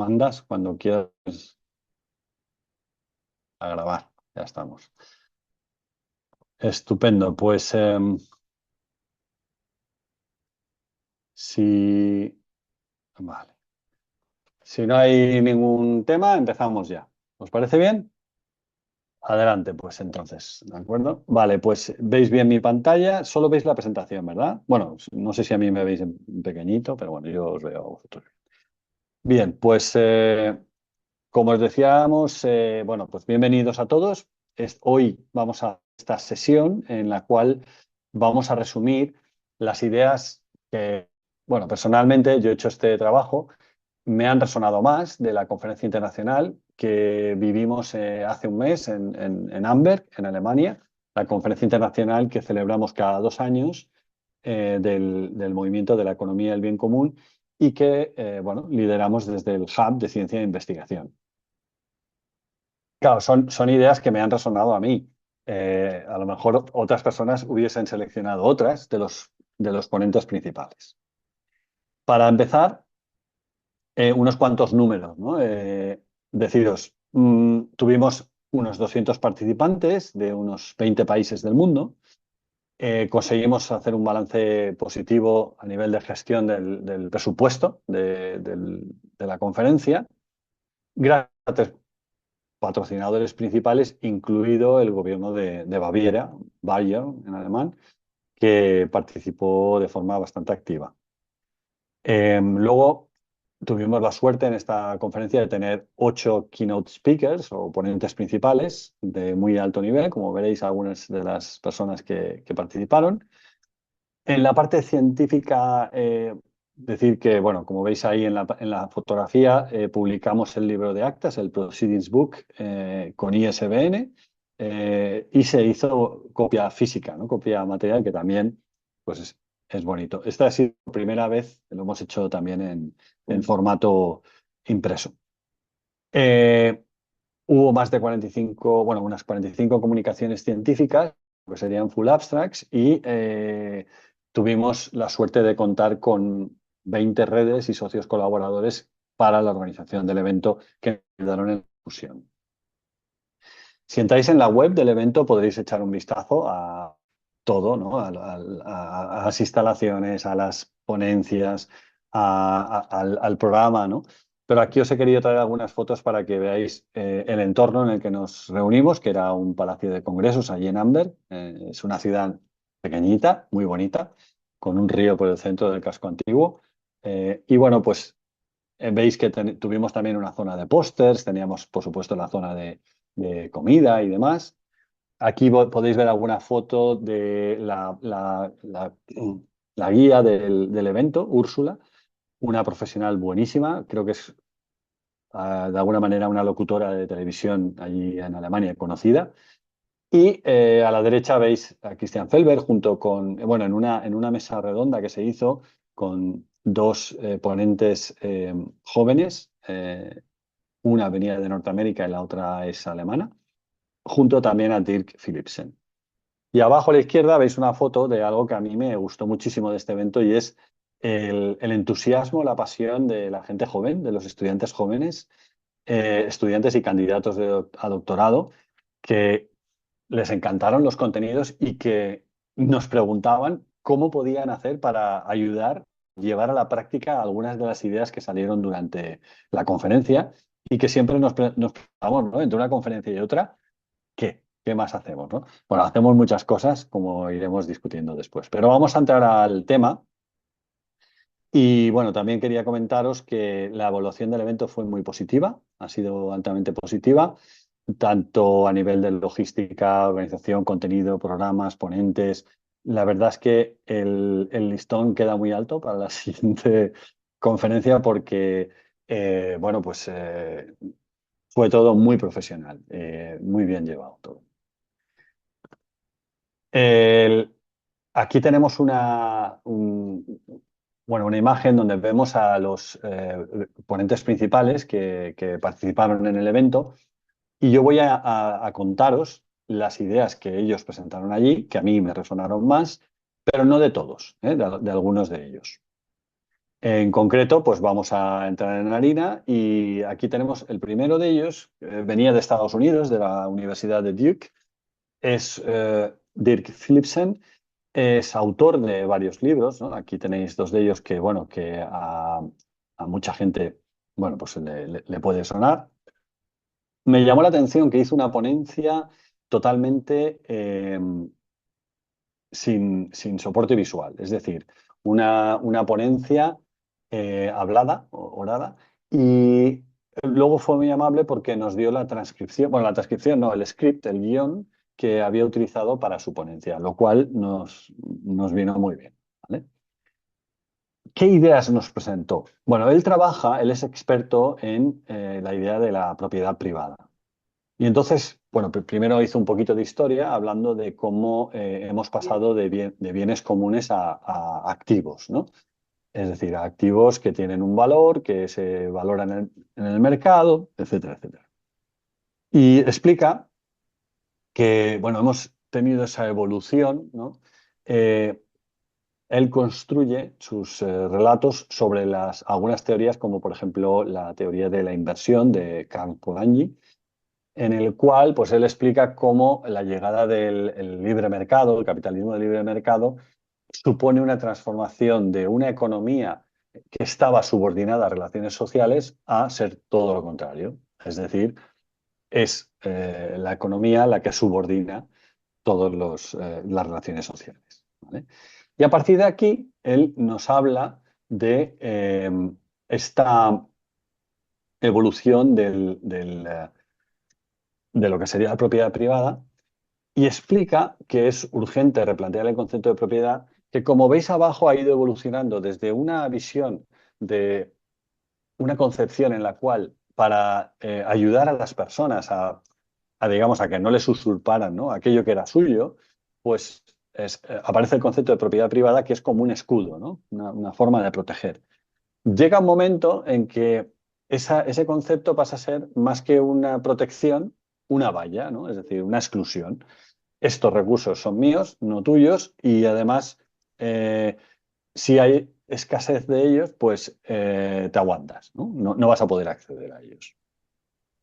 mandas cuando quieras a grabar. Ya estamos. Estupendo. Pues si... Vale. Si no hay ningún tema, empezamos ya. ¿Os parece bien? Adelante, pues entonces, ¿de acuerdo? Vale, pues veis bien mi pantalla, solo veis la presentación, ¿verdad? Bueno, no sé si a mí me veis en pequeñito, pero bueno, yo os veo a vosotros. Bien, pues como os decíamos, bueno, pues bienvenidos a todos. Hoy vamos a esta sesión en la cual vamos a resumir las ideas que, bueno, personalmente yo he hecho este trabajo, me han resonado más de la conferencia internacional que vivimos hace un mes en Amberg, en Alemania, la conferencia internacional que celebramos cada 2 años del movimiento de la economía del bien común y que, bueno, lideramos desde el Hub de Ciencia e Investigación. Claro, son ideas que me han resonado a mí. A lo mejor otras personas hubiesen seleccionado otras de los ponentes principales. Para empezar, unos cuantos números, ¿no? Deciros, tuvimos unos 200 participantes de unos 20 países del mundo. Conseguimos hacer un balance positivo a nivel de gestión del presupuesto de la conferencia, gracias a tres patrocinadores principales, incluido el gobierno de Baviera, Bayer en alemán, que participó de forma bastante activa. Luego tuvimos la suerte en esta conferencia de tener 8 keynote speakers o ponentes principales de muy alto nivel, como veréis algunas de las personas que participaron. En la parte científica, decir que, bueno, como veis ahí en la fotografía, publicamos el libro de actas, el Proceedings Book, con ISBN, y se hizo copia física, ¿no? Copia material, que también pues, es bonito. Esta ha sido la primera vez que lo hemos hecho también en formato impreso. Hubo más de 45, bueno, unas 45 comunicaciones científicas, que serían full abstracts, y tuvimos la suerte de contar con 20 redes y socios colaboradores para la organización del evento que nos ayudaron en la difusión. Si entráis en la web del evento podréis echar un vistazo a todo, ¿no? A las instalaciones, a las ponencias, al programa, ¿no? Pero aquí os he querido traer algunas fotos para que veáis el entorno en el que nos reunimos, que era un palacio de congresos allí en Amberg. Es una ciudad pequeñita, muy bonita, con un río por el centro del casco antiguo. Y bueno, pues veis que tuvimos también una zona de pósters, teníamos por supuesto la zona de comida y demás. Aquí podéis ver alguna foto de la guía del evento, Úrsula, una profesional buenísima, creo que es de alguna manera una locutora de televisión allí en Alemania conocida. Y a la derecha veis a Christian Felber junto con, bueno, en una mesa redonda que se hizo con dos ponentes jóvenes, una venía de Norteamérica y la otra es alemana, junto también a Dirk Philipsen. Y abajo a la izquierda veis una foto de algo que a mí me gustó muchísimo de este evento y es el entusiasmo, la pasión de la gente joven, de los estudiantes jóvenes, estudiantes y candidatos a doctorado, que les encantaron los contenidos y que nos preguntaban cómo podían hacer para ayudar a llevar a la práctica algunas de las ideas que salieron durante la conferencia y que siempre nos preguntamos, ¿no? Entre una conferencia y otra, ¿qué más hacemos, ¿no? Bueno, hacemos muchas cosas, como iremos discutiendo después. Pero vamos a entrar al tema. Y bueno, también quería comentaros que la evaluación del evento fue muy positiva, ha sido altamente positiva, tanto a nivel de logística, organización, contenido, programas, ponentes. La verdad es que el listón queda muy alto para la siguiente conferencia porque, bueno, pues fue todo muy profesional, muy bien llevado todo. El- Aquí tenemos una imagen donde vemos a los ponentes principales que participaron en el evento y yo voy a contaros las ideas que ellos presentaron allí, que a mí me resonaron más, pero no de todos, de algunos de ellos. En concreto, pues vamos a entrar en harina y aquí tenemos el primero de ellos, venía de Estados Unidos, de la Universidad de Duke, es Dirk Philipsen, es autor de varios libros, ¿no? Aquí tenéis dos de ellos que, bueno, que a mucha gente, bueno, pues le puede sonar. Me llamó la atención que hizo una ponencia totalmente sin soporte visual, es decir, una ponencia hablada, orada, y luego fue muy amable porque nos dio la transcripción, bueno, la transcripción no, el script, el guión que había utilizado para su ponencia, lo cual nos vino muy bien, ¿vale? ¿Qué ideas nos presentó? Bueno, él es experto en la idea de la propiedad privada. Y entonces, bueno, primero hizo un poquito de historia hablando de cómo hemos pasado de bienes comunes a activos, ¿no? Es decir, a activos que tienen un valor, que se valoran en el mercado, etcétera, etcétera. Y explica que, bueno, hemos tenido esa evolución, ¿no? Eh, Él construye sus relatos sobre algunas teorías, como por ejemplo la teoría de la inversión de Carl Polanyi, en el cual pues, él explica cómo la llegada del el libre mercado, el capitalismo del libre mercado, supone una transformación de una economía que estaba subordinada a relaciones sociales a ser todo lo contrario. Es decir, es la economía la que subordina todas las relaciones sociales. ¿Vale? Y a partir de aquí, él nos habla de esta evolución de lo que sería la propiedad privada y explica que es urgente replantear el concepto de propiedad, que como veis abajo ha ido evolucionando desde una visión de una concepción en la cual para ayudar a las personas digamos, a que no les usurparan, ¿no? Aquello que era suyo, pues aparece el concepto de propiedad privada que es como un escudo, ¿no? Una forma de proteger. Llega un momento en que ese concepto pasa a ser más que una protección, una valla, ¿no? Es decir, una exclusión. Estos recursos son míos, no tuyos, y además, eh, si hay escasez de ellos, pues te aguantas, ¿no? No vas a poder acceder a ellos.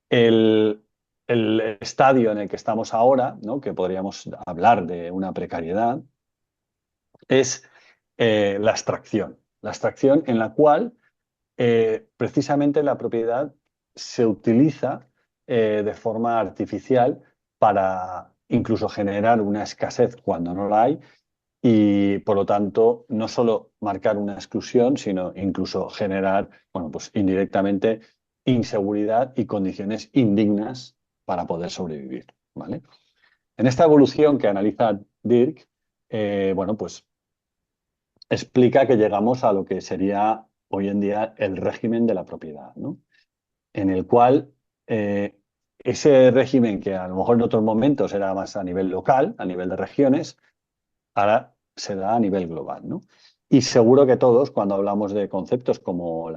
El, el estadio en el que estamos ahora, ¿no? Que podríamos hablar de una precariedad, es la abstracción. La abstracción en la cual precisamente la propiedad se utiliza de forma artificial para incluso generar una escasez cuando no la hay y por lo tanto no solo marcar una exclusión, sino incluso generar, bueno, pues indirectamente inseguridad y condiciones indignas para poder sobrevivir, ¿vale? En esta evolución que analiza Dirk, bueno, pues explica que llegamos a lo que sería hoy en día el régimen de la propiedad, ¿no? En el cual ese régimen que a lo mejor en otros momentos era más a nivel local, a nivel de regiones, ahora se da a nivel global, ¿no? Y seguro que todos, cuando hablamos de conceptos como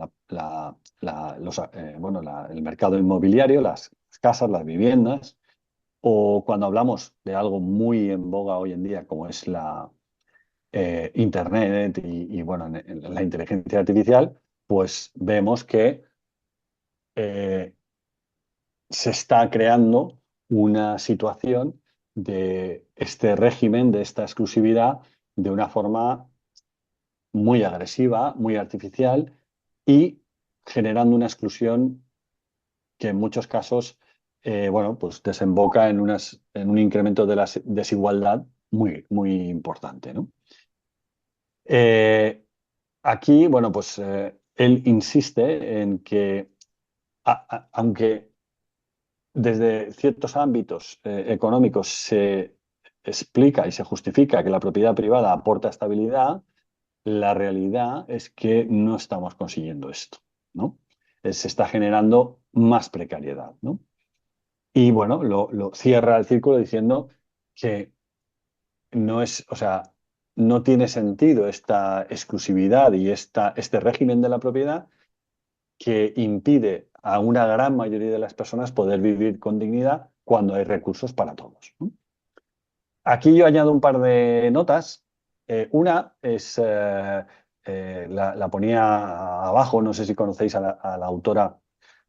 bueno, el mercado inmobiliario, las casas, las viviendas, o cuando hablamos de algo muy en boga hoy en día, como es la Internet bueno, en la inteligencia artificial, pues vemos que eh, se está creando una situación de este régimen, de esta exclusividad, de una forma muy agresiva, muy artificial y generando una exclusión que en muchos casos, bueno, pues desemboca en un incremento de la desigualdad muy, muy importante, ¿no? Eh, Aquí, bueno, pues él insiste en que, aunque desde ciertos ámbitos económicos se explica y se justifica que la propiedad privada aporta estabilidad, la realidad es que no estamos consiguiendo esto, ¿no? Se está generando más precariedad, ¿no? Y bueno, lo cierra el círculo diciendo que no es, o sea, no tiene sentido esta exclusividad y este régimen de la propiedad que impide a una gran mayoría de las personas poder vivir con dignidad cuando hay recursos para todos, ¿no? Aquí yo añado un par de notas. Una es la ponía abajo, no sé si conocéis a la autora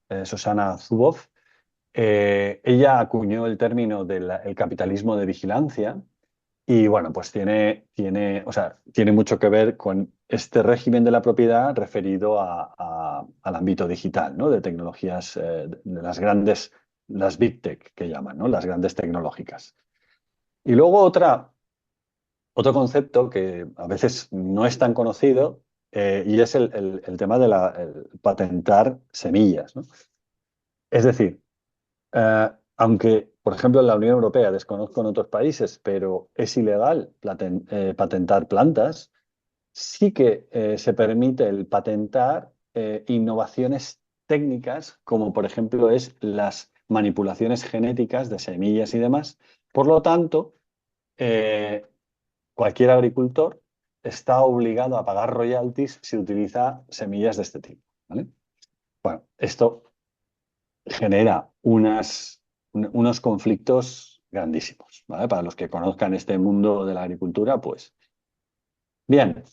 Shoshana Zuboff. Ella acuñó el término del el capitalismo de vigilancia y bueno, pues o sea, tiene mucho que ver con este régimen de la propiedad referido al ámbito digital, ¿no? De tecnologías, de las grandes, las big tech que llaman, ¿no? Las grandes tecnológicas. Y luego otro concepto que a veces no es tan conocido y es el tema de el patentar semillas, ¿no? Es decir, aunque, por ejemplo, en la Unión Europea, desconozco en otros países, pero es ilegal patentar plantas, sí que se permite el patentar innovaciones técnicas, como por ejemplo es las manipulaciones genéticas de semillas y demás. Por lo tanto, eh, cualquier agricultor está obligado a pagar royalties si utiliza semillas de este tipo, ¿vale? Bueno, esto genera unos conflictos grandísimos, ¿vale? Para los que conozcan este mundo de la agricultura, pues bien.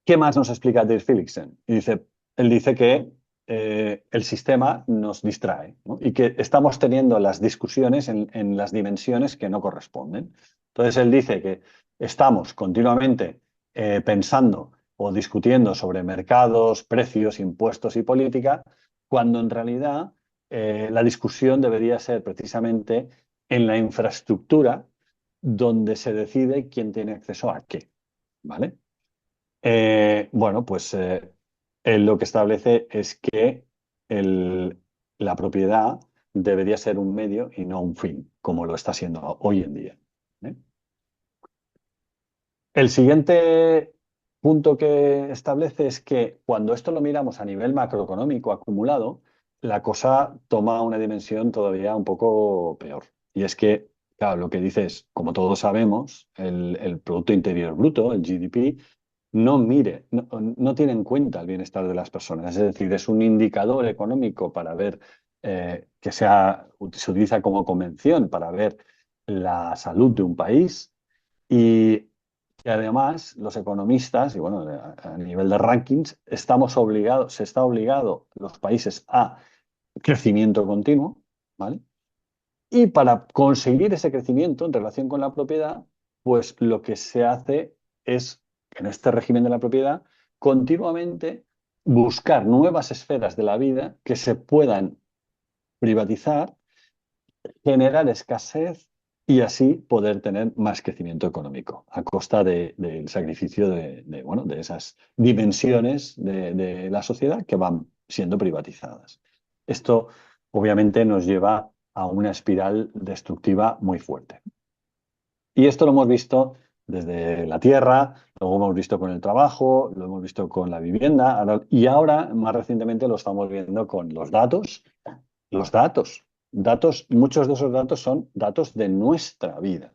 ¿Qué más nos explica Dirk Philipsen? Él dice que el sistema nos distrae, ¿no? Y que estamos teniendo las discusiones en las dimensiones que no corresponden. Entonces él dice que estamos continuamente pensando o discutiendo sobre mercados, precios, impuestos y política, cuando en realidad la discusión debería ser precisamente en la infraestructura donde se decide quién tiene acceso a qué, ¿vale? Bueno, pues él lo que establece es que el- la propiedad debería ser un medio y no un fin, como lo está siendo hoy en día. ¿Eh? El siguiente punto que establece es que cuando esto lo miramos a nivel macroeconómico acumulado, la cosa toma una dimensión todavía un poco peor. Y es que, claro, lo que dice es, como todos sabemos, el Producto Interior Bruto, el GDP, no tiene en cuenta el bienestar de las personas. Es decir, es un indicador económico para ver que se utiliza como convención para ver la salud de un país y además los economistas, y bueno, a nivel de rankings, se está obligado los países a crecimiento continuo, ¿vale? Y para conseguir ese crecimiento en relación con la propiedad, pues lo que se hace es, en este régimen de la propiedad, continuamente buscar nuevas esferas de la vida que se puedan privatizar, generar escasez y así poder tener más crecimiento económico a costa del sacrificio bueno, de esas dimensiones de la sociedad que van siendo privatizadas. Esto obviamente nos lleva a una espiral destructiva muy fuerte. Y esto lo hemos visto desde la tierra, lo hemos visto con el trabajo, lo hemos visto con la vivienda y ahora, más recientemente, lo estamos viendo con los datos. Los datos, muchos de esos datos son datos de nuestra vida,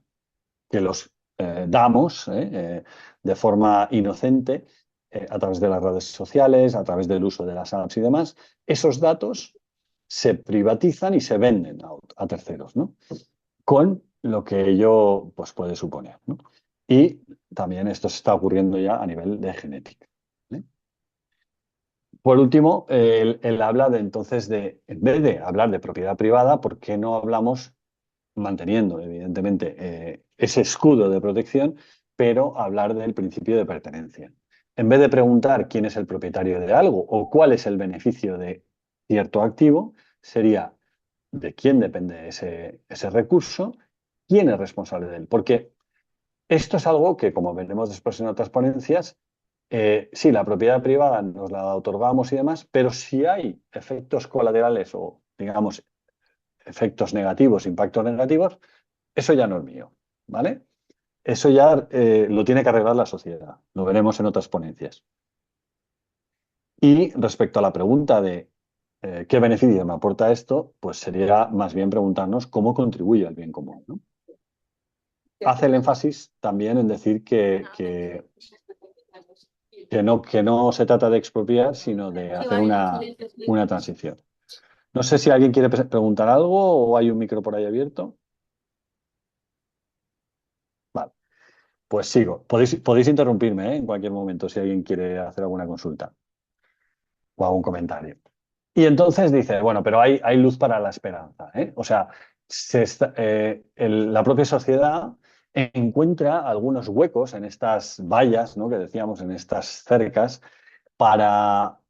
que los damos de forma inocente a través de las redes sociales, a través del uso de las apps y demás. Esos datos se privatizan y se venden a terceros, ¿no? Con lo que ello pues, puede suponer, ¿no? Y también esto se está ocurriendo ya a nivel de genética. ¿Eh? Por último, él habla de entonces en vez de hablar de propiedad privada, ¿por qué no hablamos manteniendo, evidentemente, ese escudo de protección, pero hablar del principio de pertenencia? En vez de preguntar quién es el propietario de algo o cuál es el beneficio de cierto activo, sería de quién depende ese recurso, quién es responsable de él. Porque esto es algo que, como veremos después en otras ponencias, sí, la propiedad privada nos la otorgamos y demás, pero si hay efectos colaterales o, digamos, efectos negativos, impactos negativos, eso ya no es mío, ¿vale? Eso ya lo tiene que arreglar la sociedad. Lo veremos en otras ponencias. Y respecto a la pregunta de qué beneficio me aporta esto, pues sería más bien preguntarnos cómo contribuye al bien común, ¿no? Hace el énfasis también en decir que no se trata de expropiar, sino de hacer una transición. No sé si alguien quiere preguntar algo o hay un micro por ahí abierto. Vale. Pues sigo. Podéis interrumpirme, en cualquier momento si alguien quiere hacer alguna consulta o algún comentario. Y entonces dice, bueno, pero hay luz para la esperanza, ¿eh? O sea, la propia sociedad encuentra algunos huecos en estas vallas, ¿no? Que decíamos, en estas cercas, para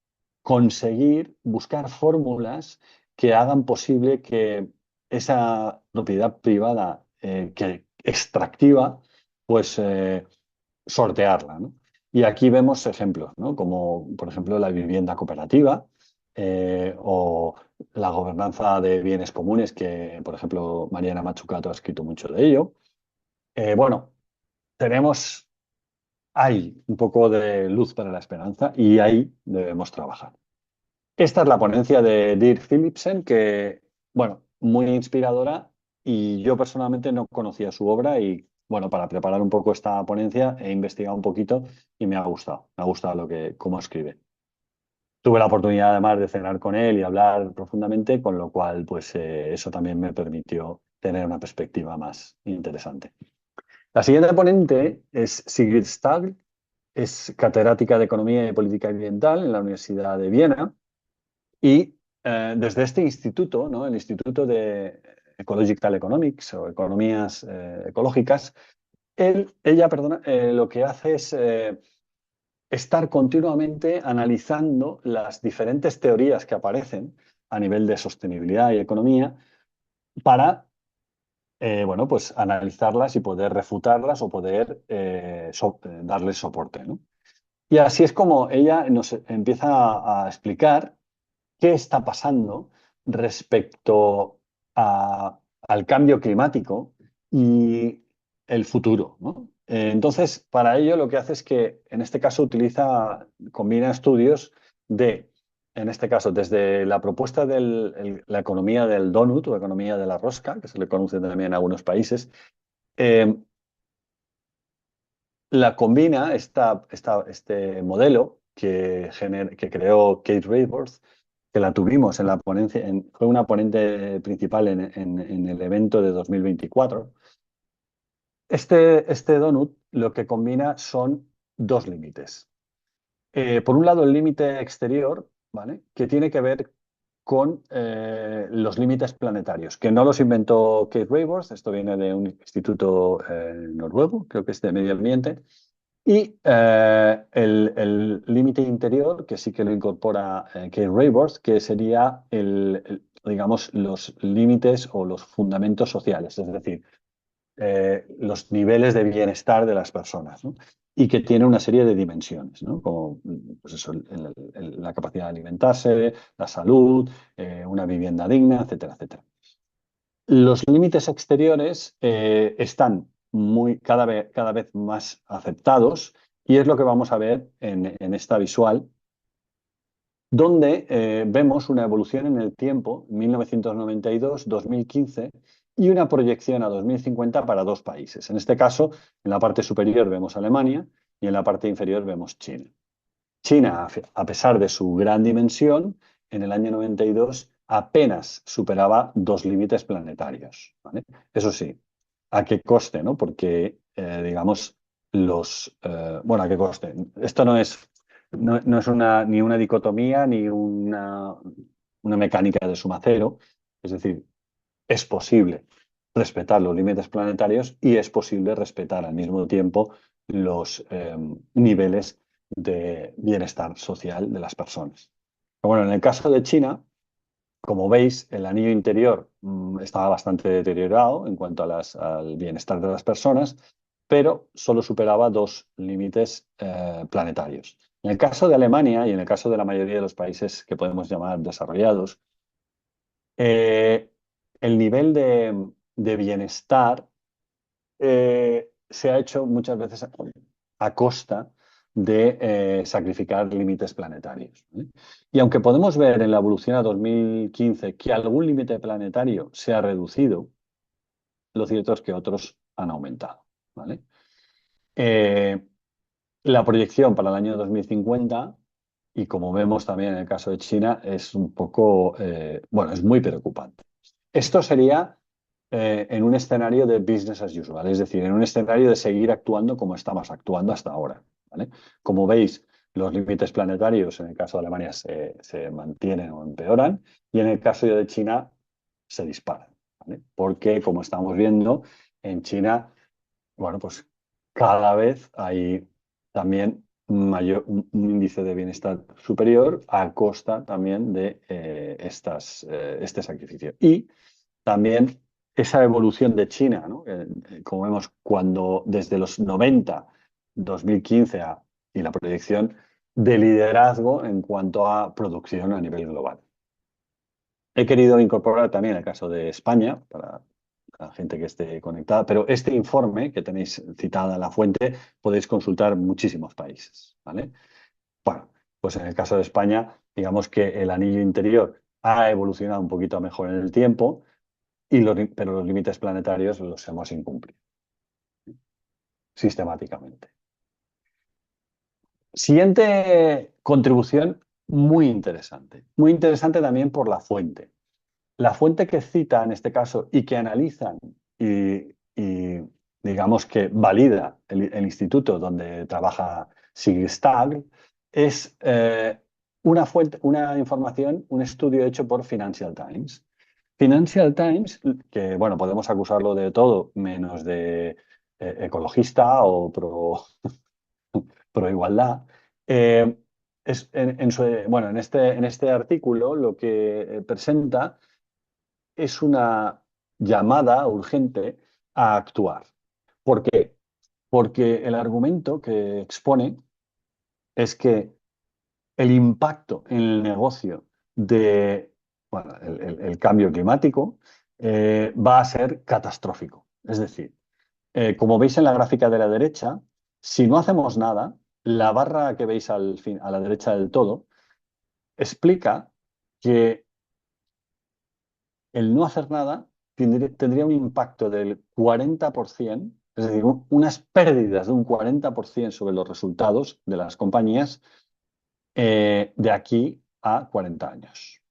conseguir buscar fórmulas que hagan posible que esa propiedad privada que extractiva, pues sortearla, ¿no? Y aquí vemos ejemplos, ¿no? Como por ejemplo la vivienda cooperativa o la gobernanza de bienes comunes, que por ejemplo Mariana Mazzucato ha escrito mucho de ello. Bueno, tenemos hay un poco de luz para la esperanza y ahí debemos trabajar. Esta es la ponencia de Dirk Philipsen, que, bueno, muy inspiradora y yo personalmente no conocía su obra y, bueno, para preparar un poco esta ponencia he investigado un poquito y me ha gustado cómo escribe. Tuve la oportunidad además de cenar con él y hablar profundamente, con lo cual, pues eso también me permitió tener una perspectiva más interesante. La siguiente ponente es Sigrid Stagl, es catedrática de Economía y Política Ambiental en la Universidad de Viena y desde este instituto, ¿no? El Instituto de Ecological Economics o Economías Ecológicas, ella, perdona, lo que hace es estar continuamente analizando las diferentes teorías que aparecen a nivel de sostenibilidad y economía para, bueno, pues analizarlas y poder refutarlas o poder darles soporte, ¿no? Y así es como ella nos empieza a explicar qué está pasando respecto al cambio climático y el futuro, ¿no? Entonces, para ello lo que hace es que, en este caso, combina estudios en este caso, desde la propuesta de la economía del donut o economía de la rosca, que se le conoce también en algunos países, eh, la combina este modelo que creó Kate Raworth, que la tuvimos en la ponencia, fue una ponente principal en el evento de 2024. Este donut lo que combina son dos límites. Por un lado, el límite exterior, ¿vale? Que tiene que ver con los límites planetarios, que no los inventó Kate Raworth, esto viene de un instituto noruego, creo que es de medio ambiente, y el límite interior, que sí que lo incorpora Kate Raworth, que sería digamos, los límites o los fundamentos sociales, es decir, los niveles de bienestar de las personas, ¿no? Y que tiene una serie de dimensiones, ¿no? Como pues eso, la capacidad de alimentarse, la salud, una vivienda digna, etcétera, etcétera. Los límites exteriores están cada vez más aceptados y es lo que vamos a ver en esta visual, donde vemos una evolución en el tiempo, 1992-2015, y una proyección a 2050 para dos países. En este caso, en la parte superior vemos Alemania y en la parte inferior vemos China. China, a pesar de su gran dimensión, en el año 92 apenas superaba dos límites planetarios, ¿vale? Eso sí, ¿a qué coste, no? Porque, digamos, bueno, ¿a qué coste? Esto no es ni una dicotomía ni una mecánica de suma cero. Es decir, es posible respetar los límites planetarios y es posible respetar al mismo tiempo los niveles de bienestar social de las personas. Bueno, en el caso de China, como veis, el anillo interior estaba bastante deteriorado en cuanto al bienestar de las personas, pero solo superaba dos límites planetarios. En el caso de Alemania y en el caso de la mayoría de los países que podemos llamar desarrollados, eh, el nivel de bienestar se ha hecho muchas veces a costa de sacrificar límites planetarios, ¿vale? Y aunque podemos ver en la evolución a 2015 que algún límite planetario se ha reducido, lo cierto es que otros han aumentado, ¿vale? Eh, la proyección para el año 2050, y como vemos también en el caso de China, es un poco, bueno, es muy preocupante. Esto sería en un escenario de business as usual, es decir, en un escenario de seguir actuando como estamos actuando hasta ahora, ¿vale? Como veis, los límites planetarios en el caso de Alemania se mantienen o empeoran y en el caso de China se disparan, ¿vale? Porque, como estamos viendo, en China, bueno, pues cada vez hay también un índice de bienestar superior a costa también de este sacrificio. Y también esa evolución de China, ¿no? Como vemos, cuando desde los 90, 2015 y la proyección de liderazgo en cuanto a producción a nivel global. He querido incorporar también el caso de España para la gente que esté conectada, pero este informe que tenéis citada en la fuente podéis consultar muchísimos países, ¿vale? Bueno, pues en el caso de España, digamos que el anillo interior ha evolucionado un poquito mejor en el tiempo, pero los límites planetarios los hemos incumplido sistemáticamente. Siguiente contribución muy interesante también por la fuente. La fuente que cita en este caso y que analizan y digamos que valida el instituto donde trabaja Sigrid Stagg es una fuente, una información, un estudio hecho por Financial Times. Financial Times, que bueno, podemos acusarlo de todo menos de ecologista o pro igualdad, bueno, en este artículo lo que presenta es una llamada urgente a actuar. ¿Por qué? Porque el argumento que expone es que el impacto en el negocio de bueno, el cambio climático va a ser catastrófico. Es decir, como veis en la gráfica de la derecha, si no hacemos nada, la barra que veis a la derecha del todo explica que el no hacer nada tendría un impacto del 40%, es decir, unas pérdidas de un 40% sobre los resultados de las compañías de aquí a 40 años.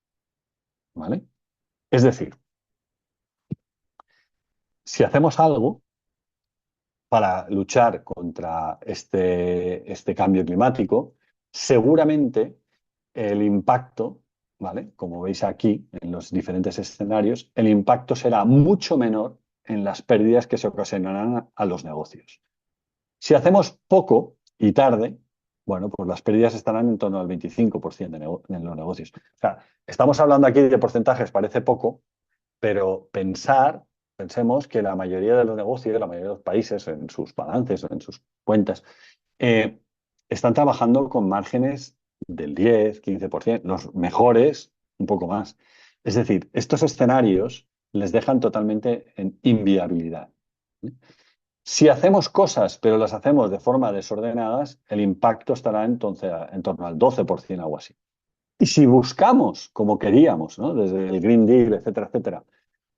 ¿Vale? Es decir, si hacemos algo para luchar contra este cambio climático, seguramente el impacto, ¿vale? Como veis aquí en los diferentes escenarios, el impacto será mucho menor en las pérdidas que se ocasionarán a los negocios. Si hacemos poco y tarde, bueno, pues las pérdidas estarán en torno al 25% en los negocios. O sea, estamos hablando aquí de porcentajes, parece poco, pero pensemos que la mayoría de los negocios, la mayoría de los países en sus balances o en sus cuentas, eh, están trabajando con márgenes del 10, 15%, los mejores un poco más. Es decir, estos escenarios les dejan totalmente en inviabilidad. Si hacemos cosas, pero las hacemos de forma desordenadas, el impacto estará entonces en torno al 12%, algo así. Y si buscamos, como queríamos, ¿no? Desde el Green Deal, etcétera, etcétera,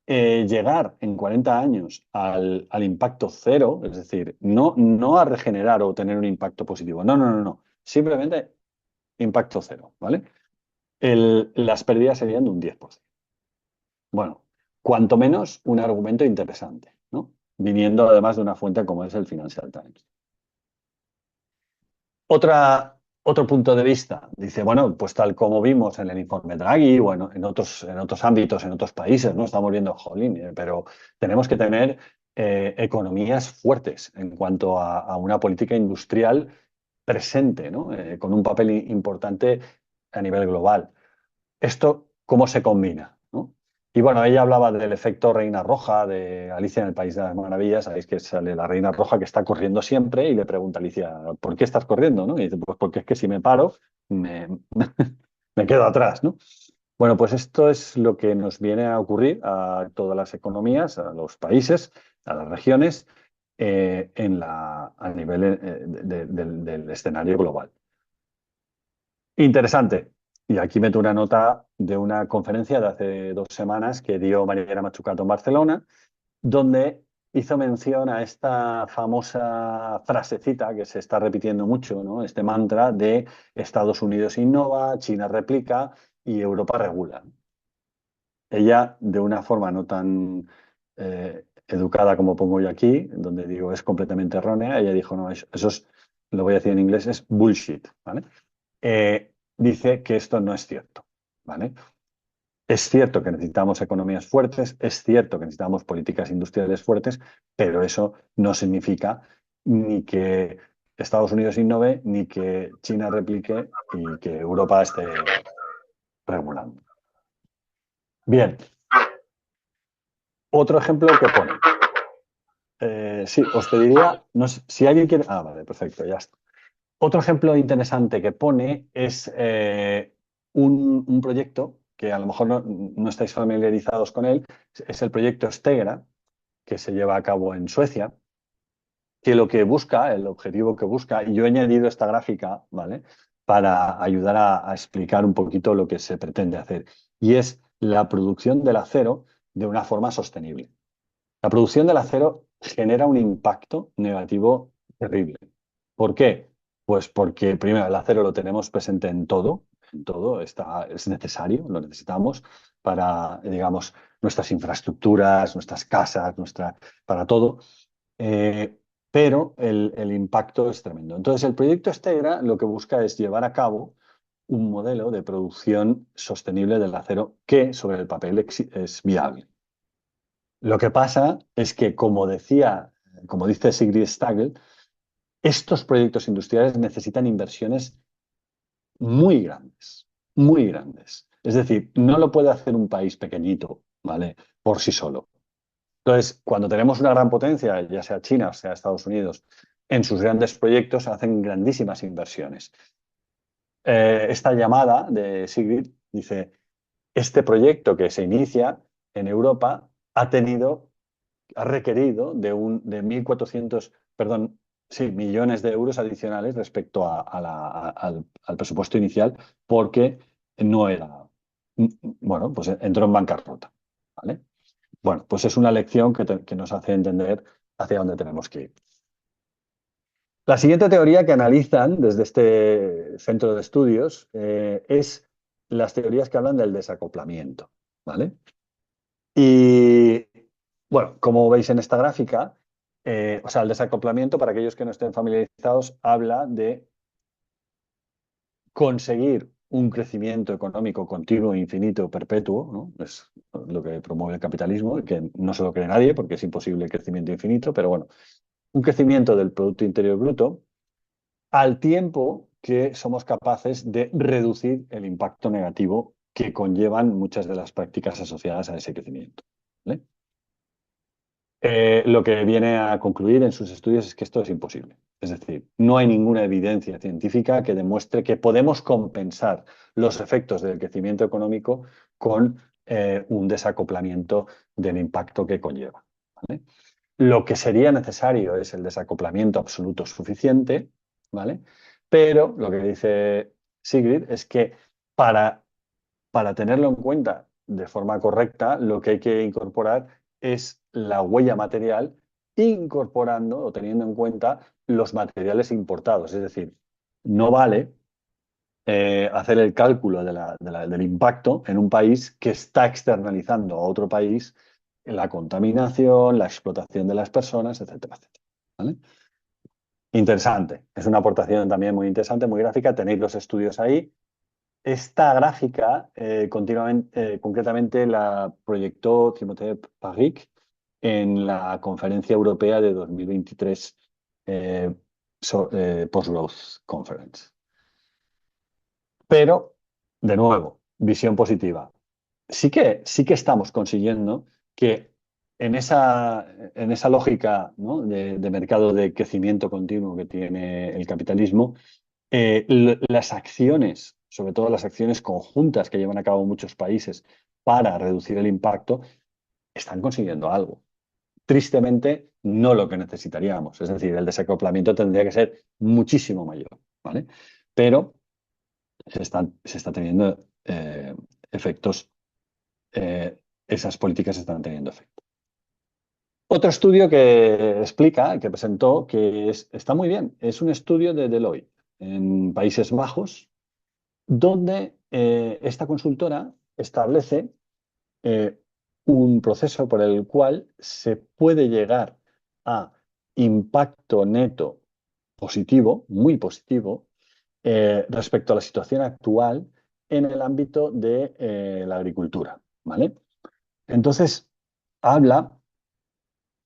llegar en 40 años al impacto cero, es decir, no a regenerar o tener un impacto positivo, no, simplemente impacto cero, ¿vale? Las pérdidas serían de un 10%. Bueno, cuanto menos un argumento interesante, ¿no? Viniendo además de una fuente como es el Financial Times. Otro punto de vista, dice, bueno, pues tal como vimos en el informe Draghi, bueno, en otros ámbitos, en otros países, ¿no? Estamos viendo, jolín, pero tenemos que tener economías fuertes en cuanto a una política industrial presente, ¿no? Con un papel importante a nivel global. ¿Esto cómo se combina? ¿No? Y bueno, ella hablaba del efecto Reina Roja de Alicia en el País de las Maravillas. Sabéis que sale la Reina Roja que está corriendo siempre y le pregunta a Alicia, ¿por qué estás corriendo? ¿No? Y dice, pues porque es que si me paro, me, me quedo atrás, ¿no? Bueno, pues esto es lo que nos viene a ocurrir a todas las economías, a los países, a las regiones, a nivel del escenario global. Interesante. Y aquí meto una nota de una conferencia de hace 2 semanas que dio Mariana Mazzucato en Barcelona, donde hizo mención a esta famosa frasecita que se está repitiendo mucho, ¿no? Este mantra de Estados Unidos innova, China replica y Europa regula. Ella, de una forma no tan educada como pongo yo aquí, donde digo es completamente errónea, ella dijo, no, eso es, lo voy a decir en inglés, es bullshit, ¿vale? Dice que esto no es cierto, ¿vale? Es cierto que necesitamos economías fuertes, es cierto que necesitamos políticas industriales fuertes, pero eso no significa ni que Estados Unidos innove, ni que China replique y que Europa esté regulando. Bien, otro ejemplo que pone. Sí, os pediría, no sé, si alguien quiere... Ah, vale, perfecto, ya está. Otro ejemplo interesante que pone es un proyecto que a lo mejor no estáis familiarizados con él, es el proyecto Stegra, que se lleva a cabo en Suecia, que lo que busca, el objetivo que busca, y yo he añadido esta gráfica, ¿vale? Para ayudar a explicar un poquito lo que se pretende hacer, y es la producción del acero de una forma sostenible. La producción del acero genera un impacto negativo terrible. ¿Por qué? Pues porque primero el acero lo tenemos presente en todo está, es necesario, lo necesitamos para, digamos, nuestras infraestructuras, nuestras casas, para todo. Eh, pero el impacto es tremendo. Entonces, el proyecto Stegra lo que busca es llevar a cabo un modelo de producción sostenible del acero que sobre el papel es viable. Lo que pasa es que, como dice Sigrid Stagl, estos proyectos industriales necesitan inversiones muy grandes, muy grandes. Es decir, no lo puede hacer un país pequeñito, ¿vale? Por sí solo. Entonces, cuando tenemos una gran potencia, ya sea China o sea Estados Unidos, en sus grandes proyectos hacen grandísimas inversiones. Esta llamada de Sigrid dice, este proyecto que se inicia en Europa ha requerido de 1.400, perdón, sí, millones de euros adicionales respecto al presupuesto inicial porque no era, bueno, pues entró en bancarrota, ¿vale? Bueno, pues es una lección que nos hace entender hacia dónde tenemos que ir. La siguiente teoría que analizan desde este centro de estudios es las teorías que hablan del desacoplamiento, ¿vale? Y bueno, como veis en esta gráfica, o sea, el desacoplamiento, para aquellos que no estén familiarizados, habla de conseguir un crecimiento económico continuo, infinito, perpetuo, ¿no? Es lo que promueve el capitalismo, que no se lo cree nadie porque es imposible el crecimiento infinito, pero bueno, un crecimiento del Producto Interior Bruto al tiempo que somos capaces de reducir el impacto negativo que conllevan muchas de las prácticas asociadas a ese crecimiento, ¿vale? Lo que viene a concluir en sus estudios es que esto es imposible. Es decir, no hay ninguna evidencia científica que demuestre que podemos compensar los efectos del crecimiento económico con un desacoplamiento del impacto que conlleva, ¿vale? Lo que sería necesario es el desacoplamiento absoluto suficiente, ¿vale? Pero lo que dice Sigrid es que para tenerlo en cuenta de forma correcta, lo que hay que incorporar es la huella material, incorporando o teniendo en cuenta los materiales importados. Es decir, no vale hacer el cálculo del impacto en un país que está externalizando a otro país la contaminación, la explotación de las personas, etcétera, etcétera. ¿Vale? Interesante. Es una aportación también muy interesante, muy gráfica. Tenéis los estudios ahí. Esta gráfica, concretamente, la proyectó Timothée Parric en la Conferencia Europea de 2023, Post-Growth Conference. Pero, de nuevo, visión positiva. Sí que estamos consiguiendo que en esa lógica, ¿no?, de mercado de crecimiento continuo que tiene el capitalismo, las acciones, sobre todo las acciones conjuntas que llevan a cabo muchos países para reducir el impacto, están consiguiendo algo. Tristemente, no lo que necesitaríamos. Es decir, el desacoplamiento tendría que ser muchísimo mayor, ¿vale? Pero se está teniendo efectos, esas políticas están teniendo efecto. Otro estudio que explica, que presentó, que está muy bien, es un estudio de Deloitte en Países Bajos, donde esta consultora establece un proceso por el cual se puede llegar a impacto neto positivo, muy positivo, respecto a la situación actual en el ámbito de la agricultura, ¿vale? Entonces, habla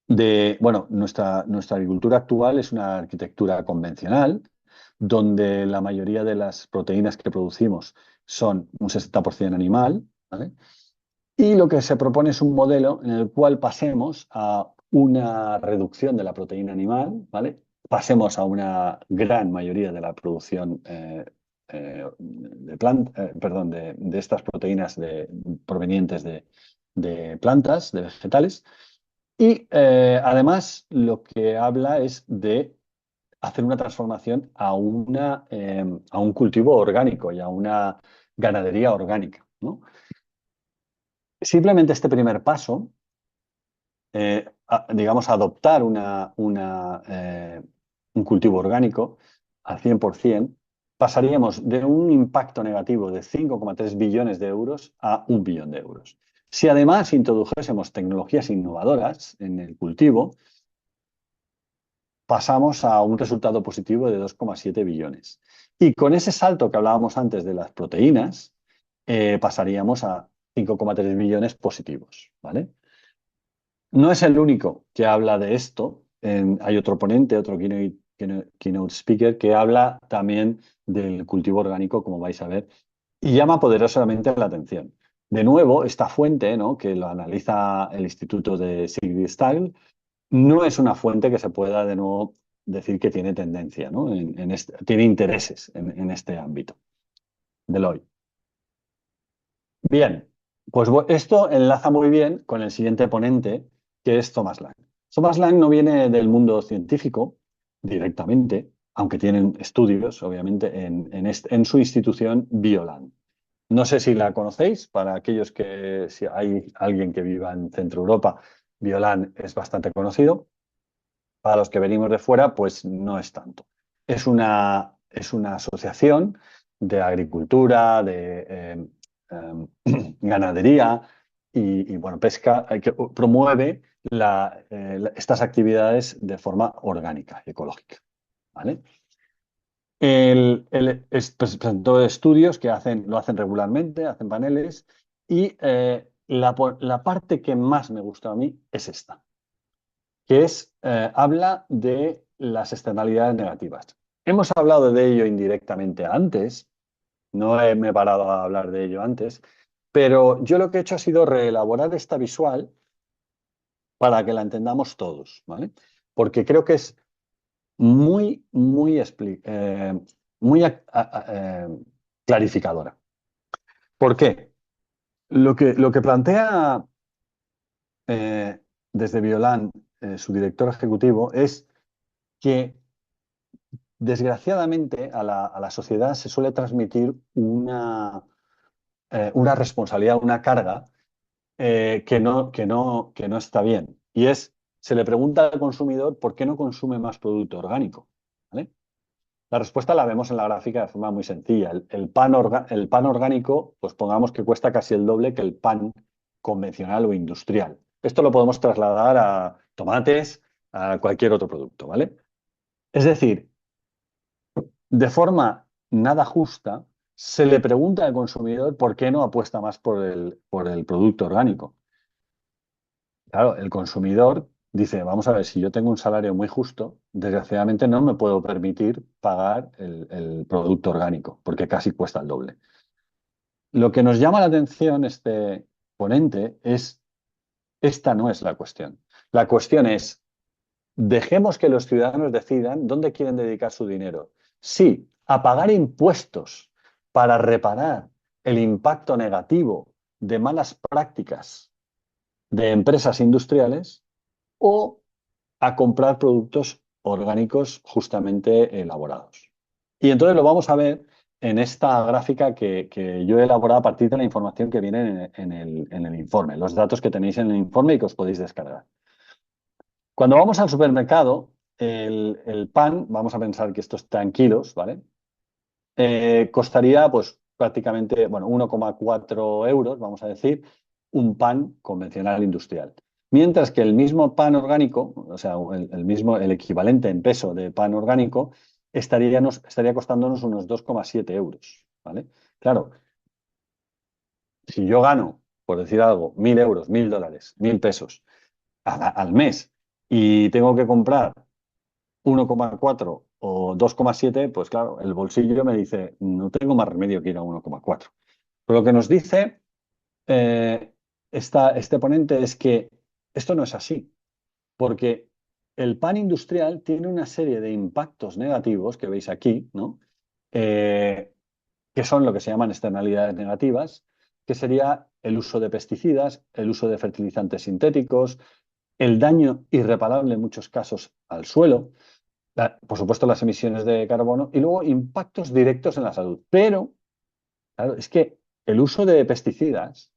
de, bueno, nuestra agricultura actual es una arquitectura convencional, donde la mayoría de las proteínas que producimos son un 60% animal, ¿vale? Y lo que se propone es un modelo en el cual pasemos a una reducción de la proteína animal, ¿vale? Pasemos a una gran mayoría de la producción perdón, de estas proteínas provenientes de plantas, de vegetales. Y además lo que habla es de hacer una transformación a un cultivo orgánico y a una ganadería orgánica, ¿no? Simplemente este primer paso, digamos, adoptar un cultivo orgánico al 100%, pasaríamos de un impacto negativo de 5,3 billones de euros a 1 billón de euros. Si además introdujésemos tecnologías innovadoras en el cultivo, pasamos a un resultado positivo de 2,7 billones. Y con ese salto que hablábamos antes de las proteínas, pasaríamos a 5,3 billones positivos, ¿vale? No es el único que habla de esto. Hay otro ponente, otro keynote speaker, que habla también del cultivo orgánico, como vais a ver, y llama poderosamente la atención. De nuevo, esta fuente, ¿no?, que lo analiza el Instituto de Sigrid Stagl, no es una fuente que se pueda de nuevo decir que tiene tendencia, ¿no? Tiene intereses en este ámbito del hoy. Bien, pues esto enlaza muy bien con el siguiente ponente, que es Thomas Lang. Thomas Lang no viene del mundo científico directamente, aunque tienen estudios, obviamente, en su institución Bioland. No sé si la conocéis, para aquellos que, si hay alguien que viva en Centro Europa, Bioland es bastante conocido. Para los que venimos de fuera, pues no es tanto. Es una asociación de agricultura, ganadería bueno, pesca, que promueve estas actividades de forma orgánica y ecológica, ¿vale? Presentó estudios que lo hacen regularmente, hacen paneles, y la parte que más me gusta a mí es esta, que habla de las externalidades negativas. Hemos hablado de ello indirectamente antes, no me he parado a hablar de ello antes, pero yo lo que he hecho ha sido reelaborar esta visual para que la entendamos todos, ¿vale? Porque creo que es muy, muy clarificadora. ¿Por qué? Lo que plantea desde Violán, su director ejecutivo, es que desgraciadamente a la sociedad se suele transmitir una responsabilidad, una carga que no está bien. Y se le pregunta al consumidor por qué no consume más producto orgánico, ¿vale? La respuesta la vemos en la gráfica de forma muy sencilla. El pan orgánico, pues pongamos que cuesta casi el doble que el pan convencional o industrial. Esto lo podemos trasladar a tomates, a cualquier otro producto, ¿vale? Es decir, de forma nada justa, se le pregunta al consumidor por qué no apuesta más por el producto orgánico. Claro, el consumidor dice, vamos a ver, si yo tengo un salario muy justo, desgraciadamente no me puedo permitir pagar el producto orgánico, porque casi cuesta el doble. Lo que nos llama la atención este ponente esta no es la cuestión. La cuestión es, dejemos que los ciudadanos decidan dónde quieren dedicar su dinero. Sí, a pagar impuestos para reparar el impacto negativo de malas prácticas de empresas industriales, o a comprar productos orgánicos justamente elaborados. Y entonces lo vamos a ver en esta gráfica que yo he elaborado a partir de la información que viene en el informe, los datos que tenéis en el informe y que os podéis descargar. Cuando vamos al supermercado, el pan, vamos a pensar que esto está en kilos, ¿vale? Costaría pues prácticamente, bueno, 1,4 euros, vamos a decir, un pan convencional industrial. Mientras que el mismo pan orgánico, o sea, el equivalente en peso de pan orgánico, estaría costándonos unos 2,7 euros. ¿Vale? Claro, si yo gano, por decir algo, 1.000 euros, 1.000 dólares, 1.000 pesos al mes y tengo que comprar 1,4 o 2,7, pues claro, el bolsillo me dice, no tengo más remedio que ir a 1,4. Pero lo que nos dice eh, este ponente es que esto no es así, porque el pan industrial tiene una serie de impactos negativos que veis aquí, ¿no? Eh, que son lo que se llaman externalidades negativas, que sería el uso de pesticidas, el uso de fertilizantes sintéticos, el daño irreparable en muchos casos al suelo, por supuesto las emisiones de carbono y luego impactos directos en la salud. Pero, claro, es que el uso de pesticidas,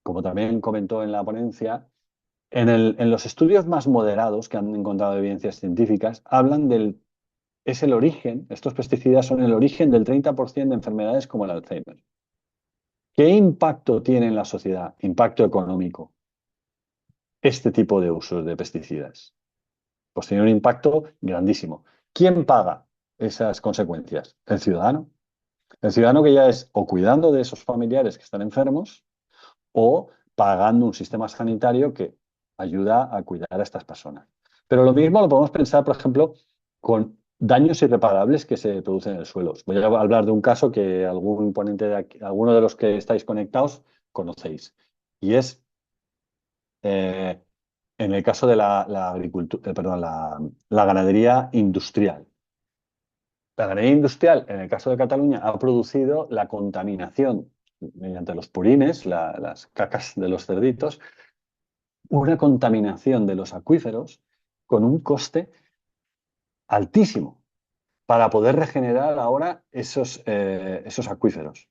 como también comentó en la ponencia, en los estudios más moderados que han encontrado evidencias científicas, hablan es el origen, estos pesticidas son el origen del 30% de enfermedades como el Alzheimer. ¿Qué impacto tiene en la sociedad? Impacto económico. Este tipo de usos de pesticidas. Pues tiene un impacto grandísimo. ¿Quién paga esas consecuencias? El ciudadano. El ciudadano que ya es o cuidando de esos familiares que están enfermos o pagando un sistema sanitario que ayuda a cuidar a estas personas. Pero lo mismo lo podemos pensar, por ejemplo, con daños irreparables que se producen en el suelo. Voy a hablar de un caso que algún ponente de aquí, alguno de los que estáis conectados conocéis. Y es eh, en el caso de la agricultura, perdón, la ganadería industrial. La ganadería industrial, en el caso de Cataluña, ha producido la contaminación mediante los purines, las cacas de los cerditos, una contaminación de los acuíferos con un coste altísimo para poder regenerar ahora esos acuíferos.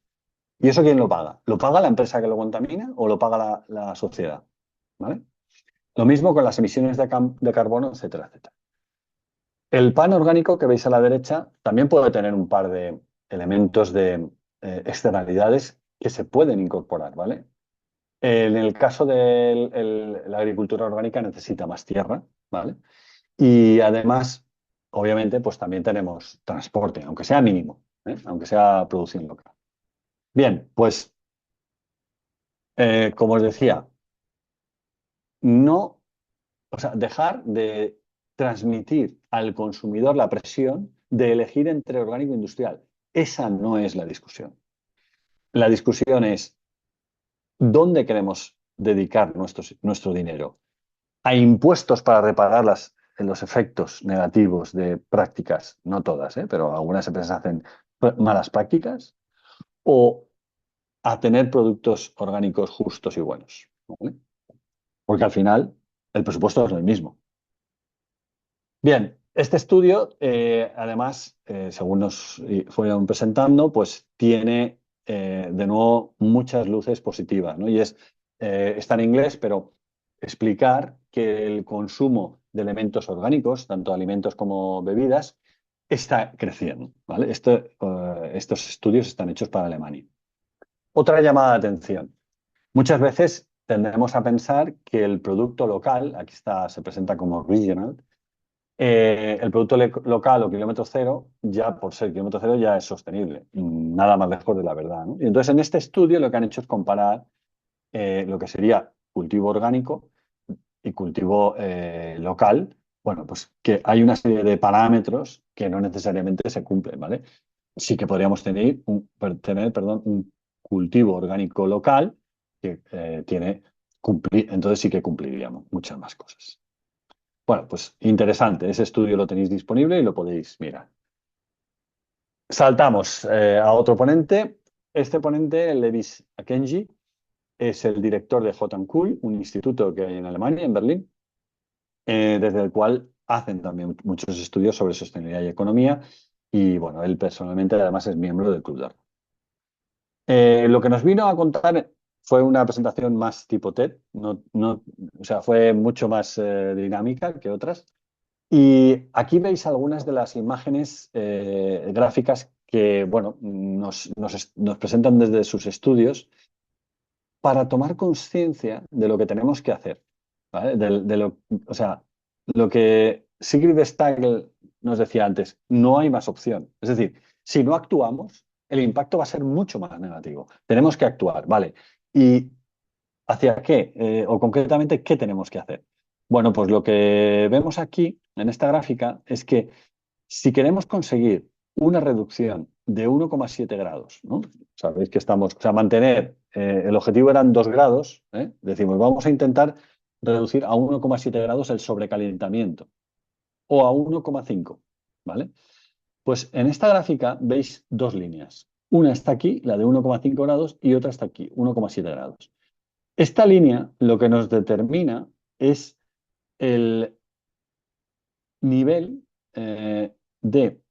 ¿Y eso quién lo paga? ¿Lo paga la empresa que lo contamina o lo paga la sociedad? ¿Vale? Lo mismo con las emisiones de carbono, etcétera, etcétera. El pan orgánico que veis a la derecha también puede tener un par de elementos de externalidades que se pueden incorporar, ¿vale? En el caso de la agricultura orgánica necesita más tierra, ¿vale? Y además, obviamente, pues también tenemos transporte, aunque sea mínimo, ¿eh? Aunque sea producción local. Bien, pues como os decía, no, o sea, dejar de transmitir al consumidor la presión de elegir entre orgánico e industrial. Esa no es la discusión. La discusión es dónde queremos dedicar nuestro dinero. ¿A impuestos para reparar los efectos negativos de prácticas? No todas, pero algunas empresas hacen malas prácticas. ¿O a tener productos orgánicos justos y buenos? ¿Vale? Porque al final el presupuesto es el mismo. Bien, este estudio, además, según nos fueron presentando, pues tiene de nuevo muchas luces positivas, ¿no? Y está en inglés, pero explicar que el consumo de elementos orgánicos, tanto alimentos como bebidas, está creciendo, ¿vale? Estos estudios están hechos para Alemania. Otra llamada de atención. Muchas veces tendemos a pensar que el producto local, aquí se presenta como regional, el producto local o kilómetro cero, ya por ser kilómetro cero, ya es sostenible. Nada más lejos de la verdad, ¿no? Y entonces, en este estudio lo que han hecho es comparar lo que sería cultivo orgánico y cultivo local. Bueno, pues que hay una serie de parámetros que no necesariamente se cumplen, ¿vale? Sí que podríamos tener, un cultivo orgánico local que entonces sí que cumpliríamos muchas más cosas. Bueno, pues interesante. Ese estudio lo tenéis disponible y lo podéis mirar. Saltamos a otro ponente. Este ponente, Levis Akenji, es el director de Hot and Cool, un instituto que hay en Alemania, en Berlín, desde el cual hacen también muchos estudios sobre sostenibilidad y economía. Y bueno, él personalmente además es miembro del Club de Oro. Lo que nos vino a contar fue una presentación más tipo TED, o sea, fue mucho más dinámica que otras. Y aquí veis algunas de las imágenes gráficas que, bueno, nos presentan desde sus estudios para tomar conciencia de lo que tenemos que hacer. ¿Vale? O sea, lo que Sigrid Stagel nos decía antes, no hay más opción. Es decir, si no actuamos, el impacto va a ser mucho más negativo. Tenemos que actuar, ¿vale? ¿Y hacia qué? O concretamente, ¿qué tenemos que hacer? Bueno, pues lo que vemos aquí en esta gráfica es que si queremos conseguir una reducción de 1,7 grados, ¿no? Sabéis que estamos, o sea, mantener, el objetivo eran 2 grados, ¿eh? Decimos, vamos a intentar reducir a 1,7 grados el sobrecalentamiento o a 1,5, ¿vale? Pues en esta gráfica veis dos líneas. Una está aquí, la de 1,5 grados, y otra está aquí, 1,7 grados. Esta línea lo que nos determina es el nivel de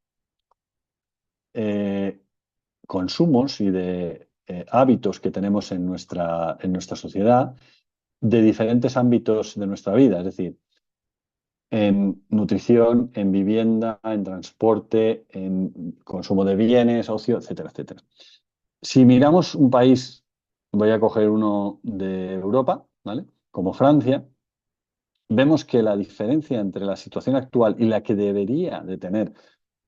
eh, consumos y de hábitos que tenemos en nuestra sociedad de diferentes ámbitos de nuestra vida, es decir, en nutrición, en vivienda, en transporte, en consumo de bienes, ocio, etcétera, etcétera. Si miramos un país, voy a coger uno de Europa, ¿vale? Como Francia, vemos que la diferencia entre la situación actual y la que debería de tener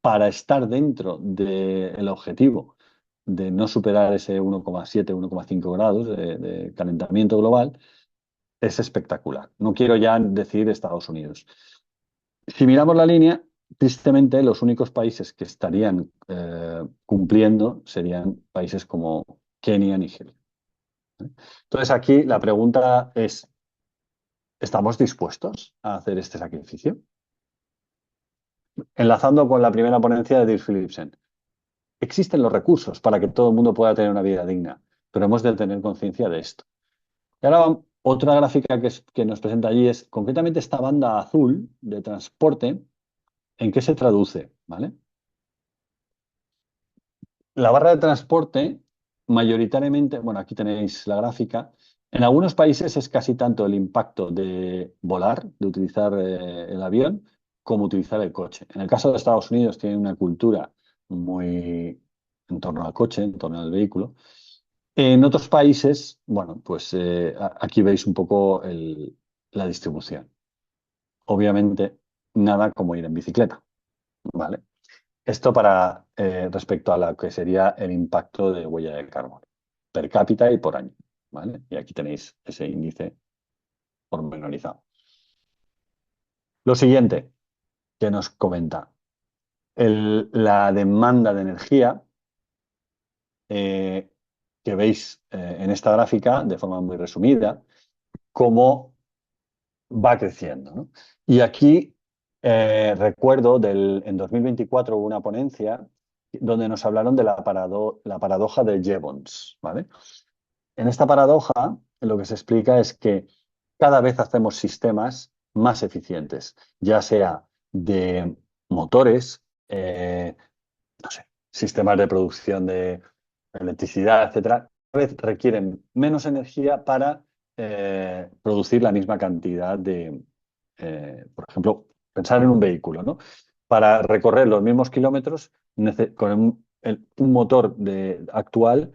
para estar dentro del objetivo de no superar ese 1,7, 1,5 grados de calentamiento global, es espectacular. No quiero ya decir Estados Unidos. Si miramos la línea, tristemente los únicos países que estarían cumpliendo serían países como Kenia, Nigeria. Entonces aquí la pregunta es, ¿estamos dispuestos a hacer este sacrificio? Enlazando con la primera ponencia de Dirk Philipsen. Existen los recursos para que todo el mundo pueda tener una vida digna, pero hemos de tener conciencia de esto. Y ahora otra gráfica que nos presenta allí es concretamente esta banda azul de transporte, ¿en qué se traduce? ¿Vale? La barra de transporte, mayoritariamente, bueno, aquí tenéis la gráfica, en algunos países es casi tanto el impacto de volar, de utilizar el avión, como utilizar el coche. En el caso de Estados Unidos tienen una cultura muy en torno al coche, en torno al vehículo. En otros países, bueno, pues aquí veis un poco la distribución. Obviamente, nada como ir en bicicleta, ¿vale? Esto para respecto a lo que sería el impacto de huella de carbono per cápita y por año, ¿vale? Y aquí tenéis ese índice pormenorizado. Lo siguiente que nos comenta, la demanda de energía eh, que veis en esta gráfica de forma muy resumida, cómo va creciendo, ¿no? Y aquí recuerdo en 2024 hubo una ponencia donde nos hablaron de la paradoja de Jevons, ¿vale? En esta paradoja lo que se explica es que cada vez hacemos sistemas más eficientes, ya sea de motores, no sé, sistemas de producción de electricidad, etcétera, cada vez requieren menos energía para producir la misma cantidad por ejemplo, pensar en un vehículo, ¿no? Para recorrer los mismos kilómetros con un motor actual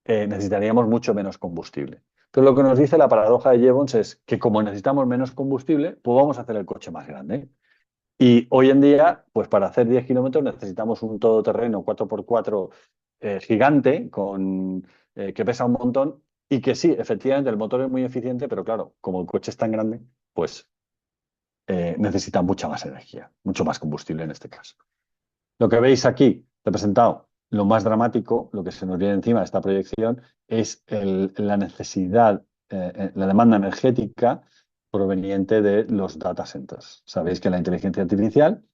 necesitaríamos mucho menos combustible. Entonces, lo que nos dice la paradoja de Jevons es que como necesitamos menos combustible, pues vamos a hacer el coche más grande. Y hoy en día, pues para hacer 10 kilómetros necesitamos un todoterreno 4x4 gigante que pesa un montón y que sí, efectivamente el motor es muy eficiente, pero claro, como el coche es tan grande, pues necesita mucha más energía, mucho más combustible en este caso. Lo que veis aquí representado, lo más dramático, lo que se nos viene encima de esta proyección, es la necesidad, la demanda energética proveniente de los data centers. Sabéis que la inteligencia artificial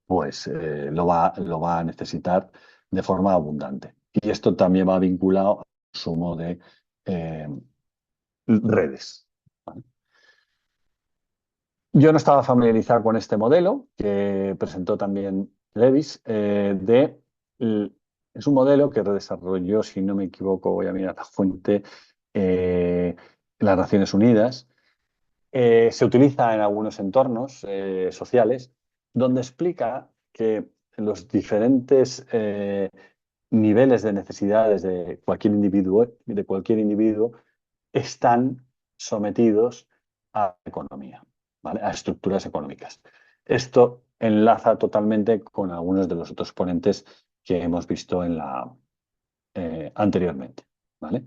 pues lo va a necesitar de forma abundante. Y esto también va vinculado al consumo de eh, redes. ¿Vale? Yo no estaba familiarizado con este modelo que presentó también Levis. Es un modelo que desarrolló, si no me equivoco, voy a mirar la fuente, las Naciones Unidas. Se utiliza en algunos entornos sociales donde explica que los diferentes niveles de necesidades de cualquier individuo están sometidos a la economía, ¿vale? A estructuras económicas. Esto enlaza totalmente con algunos de los otros ponentes que hemos visto anteriormente, ¿vale?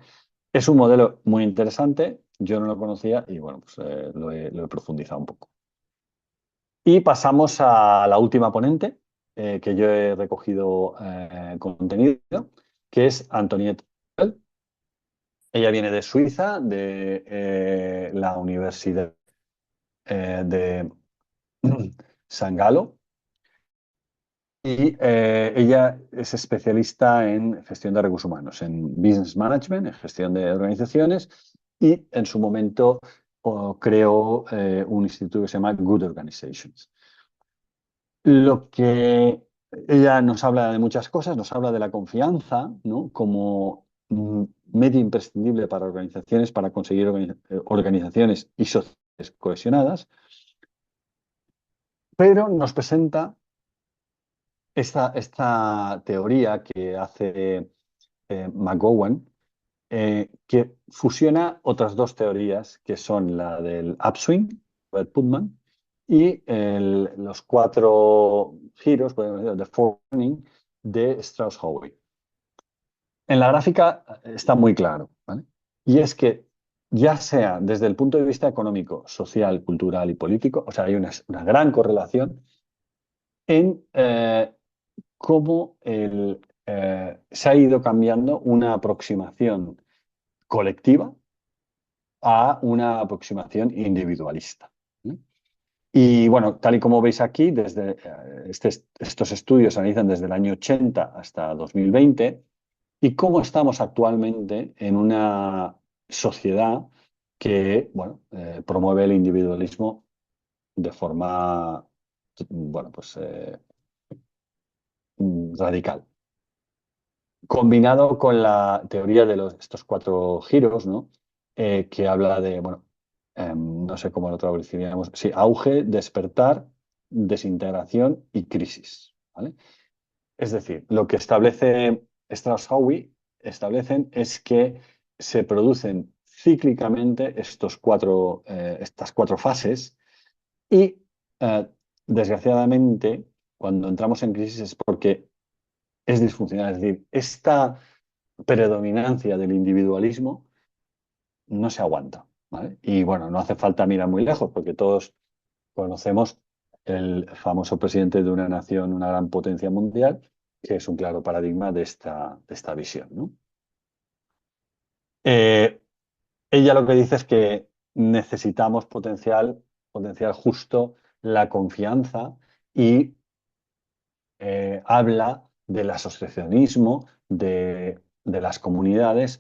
Es un modelo muy interesante, yo no lo conocía y bueno, pues lo he profundizado un poco. Y pasamos a la última ponente, que yo he recogido contenido, que es Antoniette Bell. Ella viene de Suiza, de la Universidad de San Galo, y ella es especialista en gestión de recursos humanos, en business management, en gestión de organizaciones, y en su momento creó un instituto que se llama Good Organizations. Lo que ella nos habla de muchas cosas, nos habla de la confianza, ¿no? Como medio imprescindible para organizaciones, para conseguir organizaciones y sociedades cohesionadas, pero nos presenta esta teoría que hace McGowan, que fusiona otras dos teorías, que son la del upswing, de Putnam, y los cuatro giros, podemos decir, de Forning, de Strauss-Howe. En la gráfica está muy claro, ¿vale? Y es que ya sea desde el punto de vista económico, social, cultural y político, o sea, hay una gran correlación en cómo se ha ido cambiando una aproximación colectiva a una aproximación individualista, ¿no? Y bueno, tal y como veis aquí, estos estudios se analizan desde el año 80 hasta 2020 y cómo estamos actualmente en una sociedad que bueno, promueve el individualismo de forma bueno, pues, radical. Combinado con la teoría de estos cuatro giros, ¿no? Que habla de, bueno, no sé cómo lo traduciríamos, sí, auge, despertar, desintegración y crisis, ¿vale? Es decir, lo que establece Strauss-Howe es que se producen cíclicamente estas cuatro fases y, desgraciadamente, cuando entramos en crisis es porque es disfuncional. Es decir, esta predominancia del individualismo no se aguanta, ¿vale? Y bueno, no hace falta mirar muy lejos porque todos conocemos el famoso presidente de una nación, una gran potencia mundial, que es un claro paradigma de esta visión, ¿no? Eh, Ella lo que dice es que necesitamos potenciar justo la confianza y habla del asociacionismo de las comunidades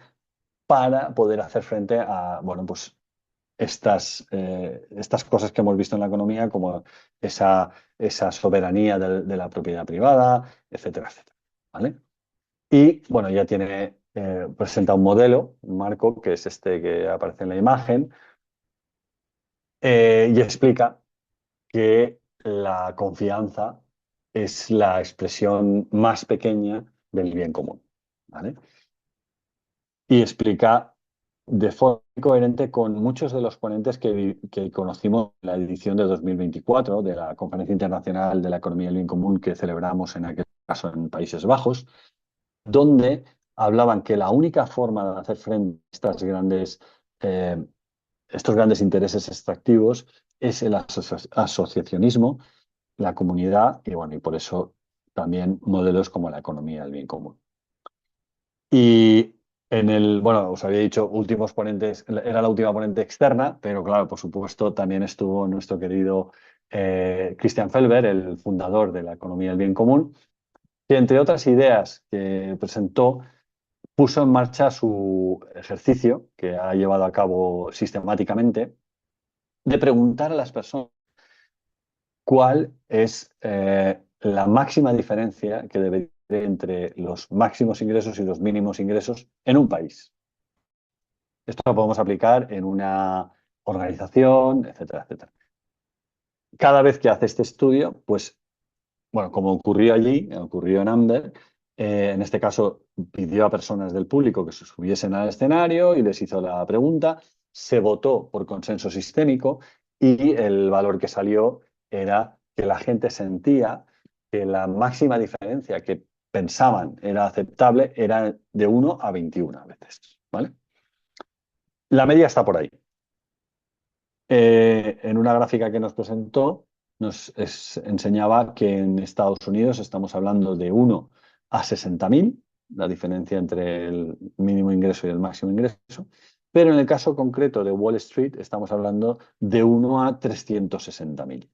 para poder hacer frente a, bueno, pues estas cosas que hemos visto en la economía, como esa soberanía de la propiedad privada, etcétera, etcétera. ¿Vale? Y bueno, ya presenta un modelo, un marco, que es este que aparece en la imagen, y explica que la confianza es la expresión más pequeña del bien común, ¿vale? Y explica de forma coherente con muchos de los ponentes que conocimos en la edición de 2024 de la Conferencia Internacional de la Economía del Bien Común que celebramos en aquel caso en Países Bajos, donde hablaban que la única forma de hacer frente a eh, estos grandes intereses extractivos es el asociacionismo, la comunidad y, bueno, y por eso también modelos como la economía del bien común. Y bueno, os había dicho últimos ponentes, era la última ponente externa, pero claro, por supuesto, también estuvo nuestro querido Christian Felber, el fundador de la economía del bien común, que entre otras ideas que presentó, puso en marcha su ejercicio, que ha llevado a cabo sistemáticamente, de preguntar a las personas cuál es la máxima diferencia que debe haber entre los máximos ingresos y los mínimos ingresos en un país. Esto lo podemos aplicar en una organización, etcétera, etcétera. Cada vez que hace este estudio, pues, bueno, como ocurrió allí, ocurrió en Amber, En este caso, pidió a personas del público que se subiesen al escenario y les hizo la pregunta. Se votó por consenso sistémico y el valor que salió era que la gente sentía que la máxima diferencia que pensaban era aceptable era de 1 a 21 veces, ¿vale? La media está por ahí. En una gráfica que nos presentó, enseñaba que en Estados Unidos estamos hablando de 1 a 60.000, la diferencia entre el mínimo ingreso y el máximo ingreso, pero en el caso concreto de Wall Street estamos hablando de 1 a 360.000,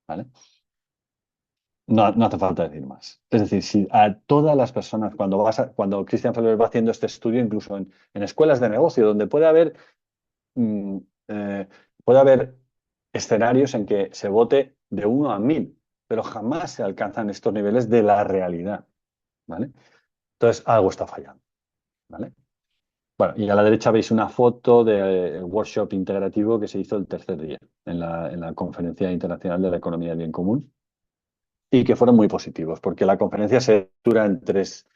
¿vale? No, no hace falta decir más. Es decir, si a todas las personas, cuando Christian Feller va haciendo este estudio, incluso en escuelas de negocio, donde mm, eh, puede haber escenarios en que se vote de 1 a 1000, pero jamás se alcanzan estos niveles de la realidad, ¿vale? Entonces, algo está fallando, ¿vale? Bueno, y a la derecha veis una foto del workshop integrativo que se hizo el tercer día en la Conferencia Internacional de la Economía del Bien Común y que fueron muy positivos, porque la conferencia se dura en tres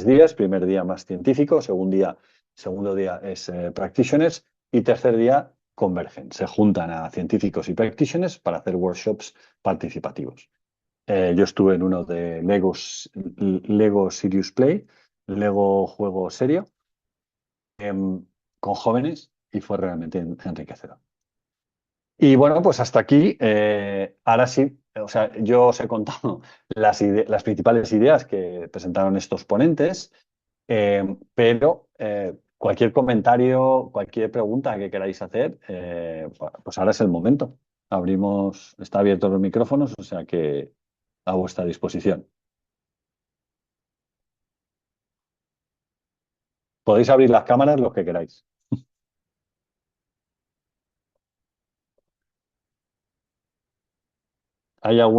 días. Primer día más científico, segundo día es practitioners y tercer día convergen. Se juntan a científicos y practitioners para hacer workshops participativos. Yo estuve en uno de Lego Serious Play, Lego Juego Serio, con jóvenes y fue realmente enriquecedor. Y bueno, pues hasta aquí. Ahora sí, o sea, yo os he contado las principales ideas que presentaron estos ponentes, pero cualquier comentario, cualquier pregunta que queráis hacer, pues ahora es el momento. Está abiertos los micrófonos, o sea que a vuestra disposición. Podéis abrir las cámaras los que queráis. ¿Hay algún